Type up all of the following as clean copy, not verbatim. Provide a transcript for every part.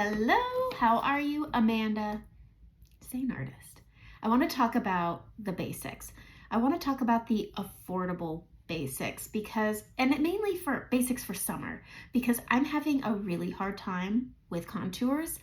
Hello, how are you, Amanda? SEINT artist. I want to talk about the basics. I want to talk about the affordable basics and it mainly for basics for summer, because I'm having a really hard time with contours.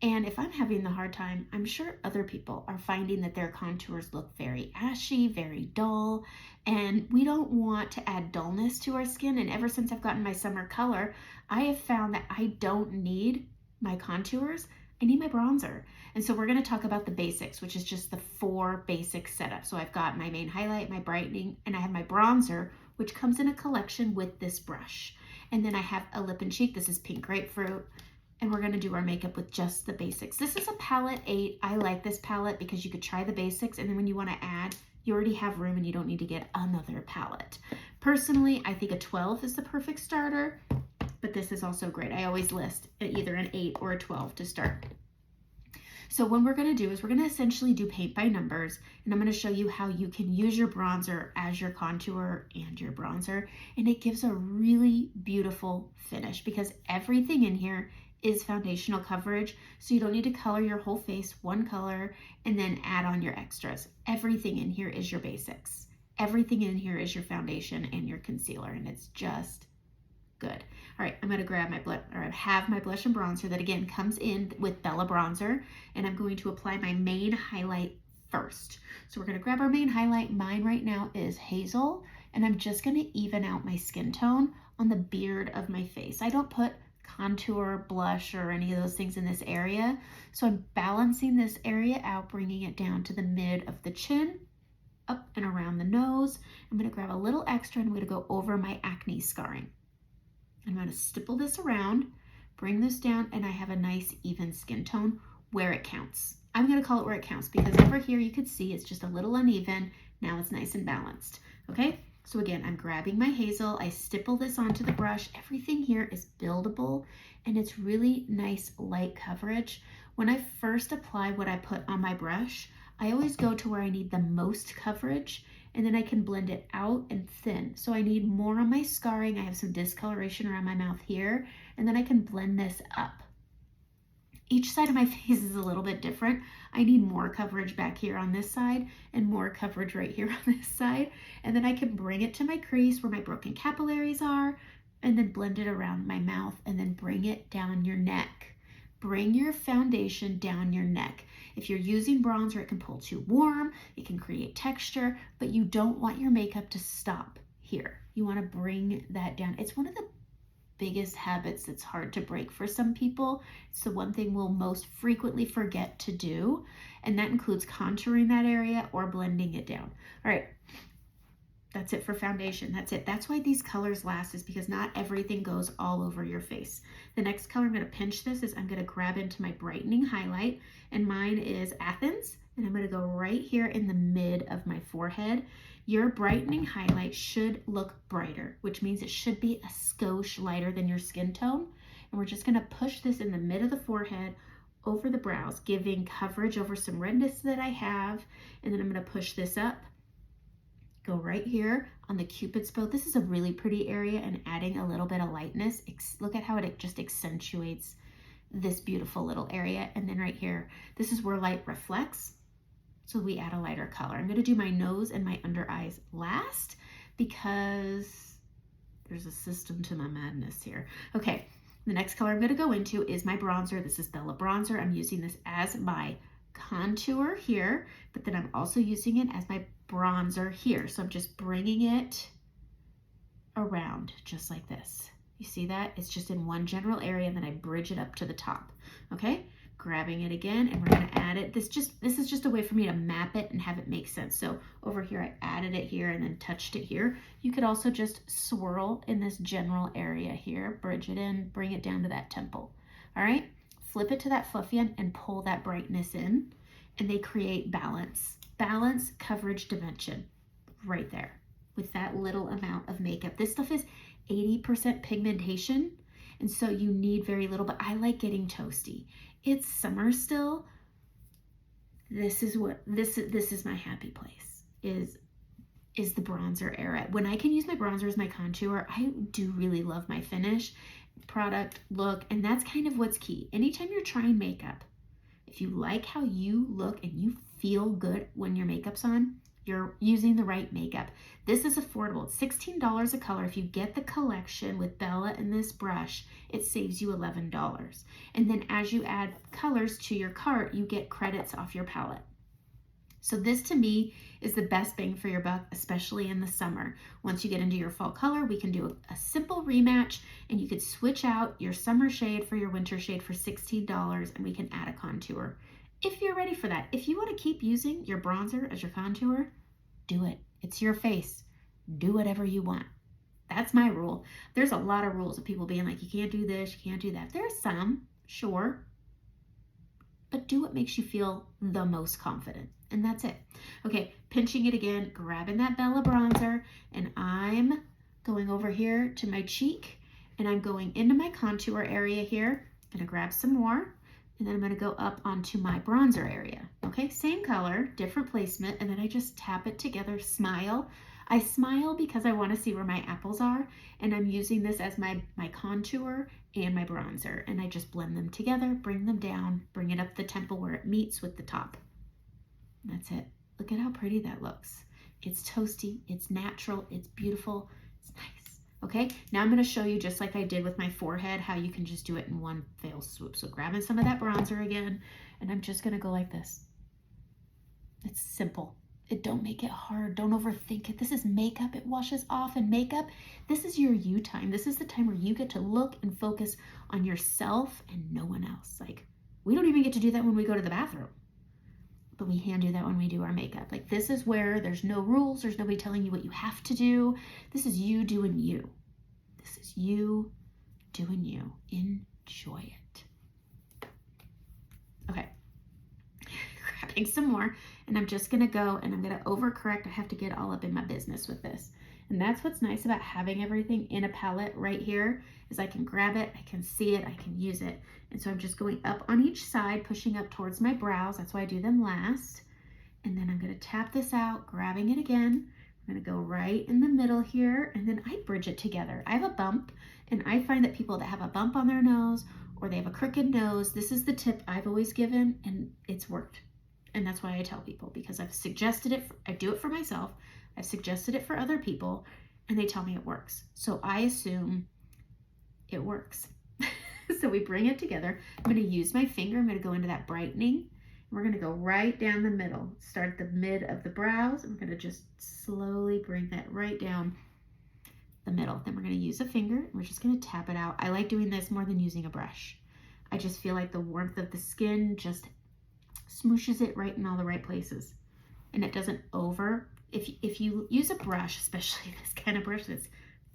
And if I'm having the hard time, I'm sure other people are finding that their contours look very ashy, very dull, and we don't want to add dullness to our skin. And ever since I've gotten my summer color, I have found that I don't need my contours, I need my bronzer. And so we're going to talk about the basics, which is just the 4 basic setups. So I've got my main highlight, my brightening, and I have my bronzer, which comes in a collection with this brush. And then I have a lip and cheek. This is pink grapefruit. And we're going to do our makeup with just the basics. This is a palette 8. I like this palette because you could try the basics, and then when you want to add, you already have room and you don't need to get another palette. Personally, I think a 12 is the perfect starter, but this is also great. I always list either an 8 or a 12 to start. So what we're going to do is we're going to essentially do paint by numbers, and I'm going to show you how you can use your bronzer as your contour and your bronzer, and it gives a really beautiful finish because everything in here is foundational coverage, so you don't need to color your whole face one color and then add on your extras. Everything in here is your basics. Everything in here is your foundation and your concealer, and it's just good. All right, I'm going to grab I have my blush and bronzer that again comes in with Bella Bronzer, and I'm going to apply my main highlight first. So we're going to grab our main highlight. Mine right now is Hazel, and I'm just going to even out my skin tone on the beard of my face. I don't put contour, blush, or any of those things in this area. So I'm balancing this area out, bringing it down to the mid of the chin, up and around the nose. I'm going to grab a little extra and I'm going to go over my acne scarring. I'm going to stipple this around, bring this down, and I have a nice even skin tone where it counts. I'm going to call it where it counts because over here you could see it's just a little uneven. Now it's nice and balanced. Okay, so again, I'm grabbing my Hazel. I stipple this onto the brush. Everything here is buildable and it's really nice light coverage. When I first apply what I put on my brush, I always go to where I need the most coverage, and then I can blend it out and thin. So I need more on my scarring. I have some discoloration around my mouth here, and then I can blend this up. Each side of my face is a little bit different. I need more coverage back here on this side and more coverage right here on this side. And then I can bring it to my crease where my broken capillaries are, and then blend it around my mouth, and then bring it down your neck. Bring your foundation down your neck. If you're using bronzer, it can pull too warm, it can create texture, but you don't want your makeup to stop here. You want to bring that down. It's one of the biggest habits that's hard to break for some people. It's the one thing we'll most frequently forget to do, and that includes contouring that area or blending it down. All right, that's it for foundation. That's it. That's why these colors last, is because not everything goes all over your face. The next color I'm going to pinch this is I'm going to grab into my brightening highlight, and mine is Athens, and I'm going to go right here in the mid of my forehead. Your brightening highlight should look brighter, which means it should be a skosh lighter than your skin tone. And we're just going to push this in the mid of the forehead over the brows, giving coverage over some redness that I have. And then I'm going to push this up, go right here on the Cupid's bow. This is a really pretty area, and adding a little bit of lightness. Look at how it just accentuates this beautiful little area. And then right here, this is where light reflects, so we add a lighter color. I'm going to do my nose and my under eyes last because there's a system to my madness here. Okay, the next color I'm going to go into is my bronzer. This is Bella Bronzer. I'm using this as my contour here, but then I'm also using it as my bronzer here. So I'm just bringing it around just like this. You see that? It's just in one general area, and then I bridge it up to the top. Okay, grabbing it again, and we're going to add it. This is just a way for me to map it and have it make sense. So over here I added it here and then touched it here. You could also just swirl in this general area here, bridge it in, bring it down to that temple. All right, flip it to that fluffy end and pull that brightness in, and they create balance, coverage, dimension right there with that little amount of makeup. This stuff is 80% pigmentation, and so you need very little, but I like getting toasty. It's summer still. This is my happy place, is the bronzer era. When I can use my bronzer as my contour, I do really love my finish. product, look, and that's kind of what's key. Anytime you're trying makeup, if you like how you look and you feel good when your makeup's on, you're using the right makeup. This is affordable. It's $16 a color. If you get the collection with Bella and this brush, it saves you $11. And then as you add colors to your cart, you get credits off your palette. So this to me is the best bang for your buck, especially in the summer. Once you get into your fall color, we can do a simple rematch and you could switch out your summer shade for your winter shade for $16 and we can add a contour. If you're ready for that, if you want to keep using your bronzer as your contour, do it. It's your face. Do whatever you want. That's my rule. There's a lot of rules of people being like, you can't do this, you can't do that. There's some, sure, but do what makes you feel the most confident. And that's it. Okay, pinching it again, grabbing that Bella bronzer, and I'm going over here to my cheek, and I'm going into my contour area here. I'm gonna grab some more, and then I'm gonna go up onto my bronzer area. Okay, same color, different placement, and then I just tap it together, smile. I smile because I wanna see where my apples are, and I'm using this as my contour and my bronzer, and I just blend them together, bring them down, bring it up the temple where it meets with the top. That's it. Look at how pretty that looks. It's toasty, it's natural, it's beautiful, it's nice. Okay, now I'm going to show you, just like I did with my forehead, how you can just do it in one fell swoop. So grabbing some of that bronzer again, and I'm just going to go like this. It's simple. Don't make it hard. Don't overthink it. This is makeup. It washes off, and makeup, this is your you time. This is the time where you get to look and focus on yourself and no one else. Like, we don't even get to do that when we go to the bathroom. But we can do that when we do our makeup. Like, this is where there's no rules. There's nobody telling you what you have to do. This is you doing you. This is you doing you. Enjoy it. Okay. Grabbing some more, and I'm just gonna go and I'm gonna overcorrect. I have to get all up in my business with this. And that's what's nice about having everything in a palette right here, is I can grab it, I can see it, I can use it. And so I'm just going up on each side, pushing up towards my brows. That's why I do them last. And then I'm gonna tap this out, grabbing it again. I'm gonna go right in the middle here, and then I bridge it together. I have a bump, and I find that people that have a bump on their nose or they have a crooked nose, this is the tip I've always given, and it's worked. And that's why I tell people, because I've suggested it, I do it for myself, I've suggested it for other people, and they tell me it works. So I assume it works. So we bring it together. I'm going to use my finger. I'm going to go into that brightening. We're going to go right down the middle. Start at the mid of the brows. And we're going to just slowly bring that right down the middle. Then we're going to use a finger. And we're just going to tap it out. I like doing this more than using a brush. I just feel like the warmth of the skin just smooshes it right in all the right places. And it doesn't if you use a brush, especially this kind of brush that's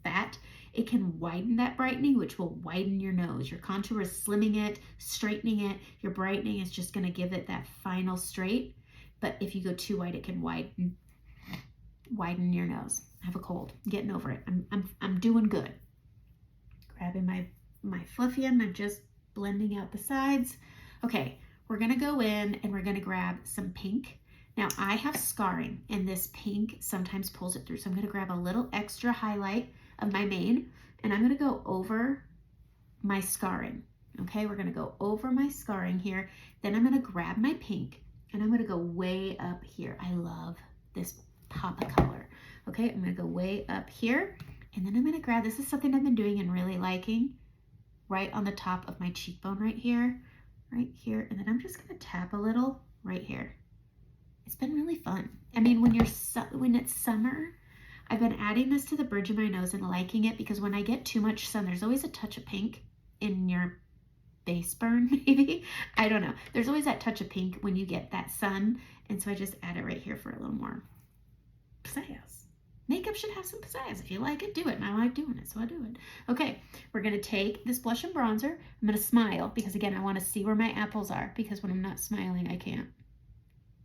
fat, it can widen that brightening, which will widen your nose. Your contour is slimming it, straightening it. Your brightening is just going to give it that final straight. But if you go too wide, it can widen your nose. I have a cold. I'm getting over it. I'm doing good. Grabbing my fluffy end, I'm just blending out the sides. Okay, we're going to go in and we're going to grab some pink. Now I have scarring, and this pink sometimes pulls it through. So I'm going to grab a little extra highlight of my mane, and I'm going to go over my scarring. Okay, we're going to go over my scarring here. Then I'm going to grab my pink, and I'm going to go way up here. I love this pop of color. Okay, I'm going to go way up here, and then I'm going to grab, this is something I've been doing and really liking, right on the top of my cheekbone right here, and then I'm just going to tap a little right here. It's been really fun. I mean, when it's summer, I've been adding this to the bridge of my nose and liking it, because when I get too much sun, there's always a touch of pink in your base burn, maybe. I don't know. There's always that touch of pink when you get that sun. And so I just add it right here for a little more pizzazz. Makeup should have some pizzazz. If you like it, do it. And I like doing it, so I do it. Okay, we're going to take this blush and bronzer. I'm going to smile, because again, I want to see where my apples are, because when I'm not smiling, I can't.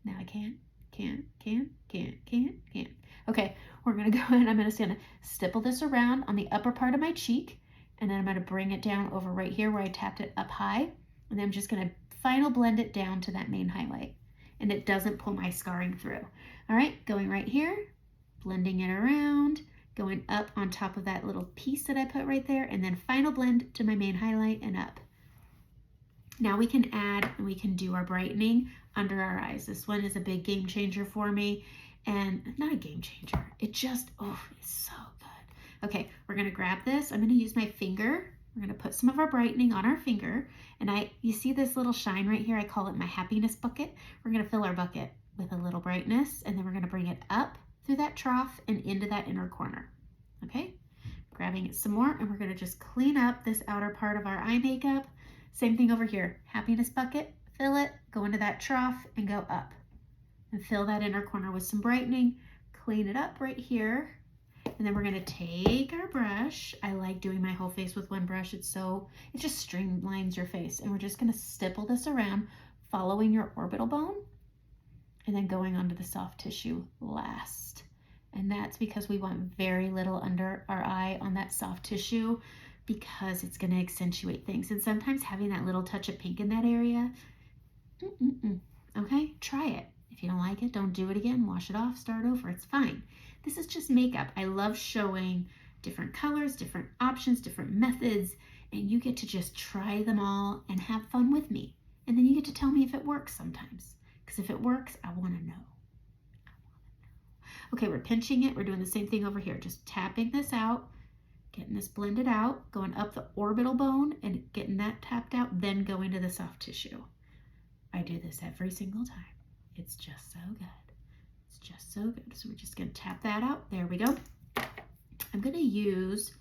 Now I can't. Okay, we're gonna go in. I'm just gonna stipple this around on the upper part of my cheek, and then I'm gonna bring it down over right here where I tapped it up high, and then I'm just gonna final blend it down to that main highlight, and it doesn't pull my scarring through. All right, going right here, blending it around, going up on top of that little piece that I put right there, and then final blend to my main highlight and up. Now we can add and we can do our brightening under our eyes. This one is a big game changer for me, and not a game changer. It just, oh, it's so good. Okay, we're gonna grab this. I'm gonna use my finger. We're gonna put some of our brightening on our finger, and you see this little shine right here? I call it my happiness bucket. We're gonna fill our bucket with a little brightness, and then we're gonna bring it up through that trough and into that inner corner. Okay, grabbing it some more, and we're gonna just clean up this outer part of our eye makeup. Same thing over here, happiness bucket, fill it, go into that trough and go up. And fill that inner corner with some brightening, clean it up right here. And then we're gonna take our brush. I like doing my whole face with one brush. It just streamlines your face. And we're just gonna stipple this around, following your orbital bone, and then going onto the soft tissue last. And that's because we want very little under our eye on that soft tissue, because it's going to accentuate things. And sometimes having that little touch of pink in that area, okay, try it. If you don't like it, don't do it again. Wash it off, start over. It's fine. This is just makeup. I love showing different colors, different options, different methods, and you get to just try them all and have fun with me. And then you get to tell me if it works sometimes. Because if it works, I want to know. Okay, we're pinching it. We're doing the same thing over here. Just tapping this out. Getting this blended out, going up the orbital bone and getting that tapped out, then going to the soft tissue. I do this every single time. It's just so good. It's just so good. So we're just gonna tap that out. There we go. I'm gonna use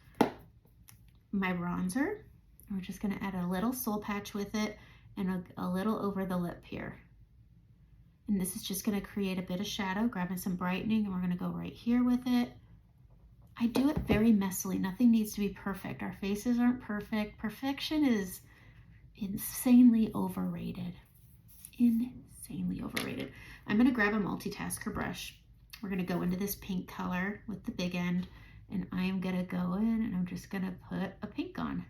my bronzer. We're just gonna add a little soul patch with it and a little over the lip here. And this is just gonna create a bit of shadow, grabbing some brightening, and we're gonna go right here with it. I do it very messily. Nothing needs to be perfect. Our faces aren't perfect. Perfection is insanely overrated. Insanely overrated. I'm going to grab a multitasker brush. We're going to go into this pink color with the big end, and I am going to go in and I'm just going to put a pink on.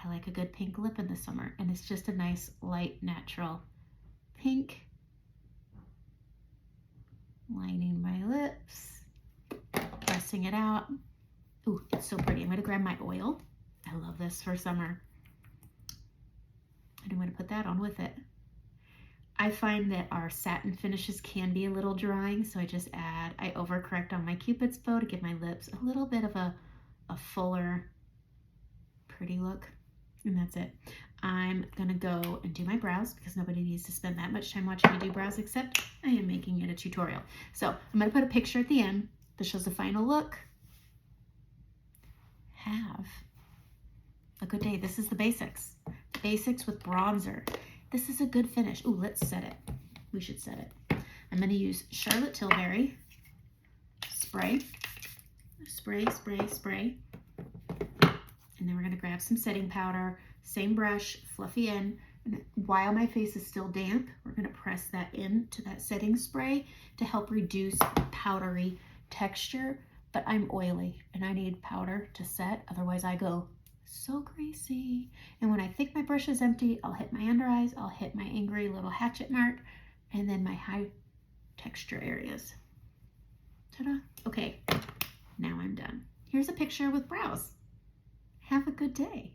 I like a good pink lip in the summer, and it's just a nice, light, natural pink. Lining my lips. Pressing it out. Ooh, it's so pretty. I'm going to grab my oil. I love this for summer. And I'm going to put that on with it. I find that our satin finishes can be a little drying, so I overcorrect on my Cupid's bow to give my lips a little bit of a fuller, pretty look. And that's it. I'm going to go and do my brows because nobody needs to spend that much time watching me do brows, except I am making it a tutorial. So I'm going to put a picture at the end that shows the final look. Have a good day. This is the basics. Basics with bronzer. This is a good finish. Ooh, let's set it. We should set it. I'm going to use Charlotte Tilbury spray. Spray, spray, spray. And then we're going to grab some setting powder. Same brush, fluffy end. And while my face is still damp, we're going to press that into that setting spray to help reduce powdery texture. But I'm oily and I need powder to set, otherwise I go so greasy. And when I think my brush is empty, I'll hit my under eyes, I'll hit my angry little hatchet mark, and then my high texture areas. Ta-da! Okay, now I'm done. Here's a picture with brows. Have a good day.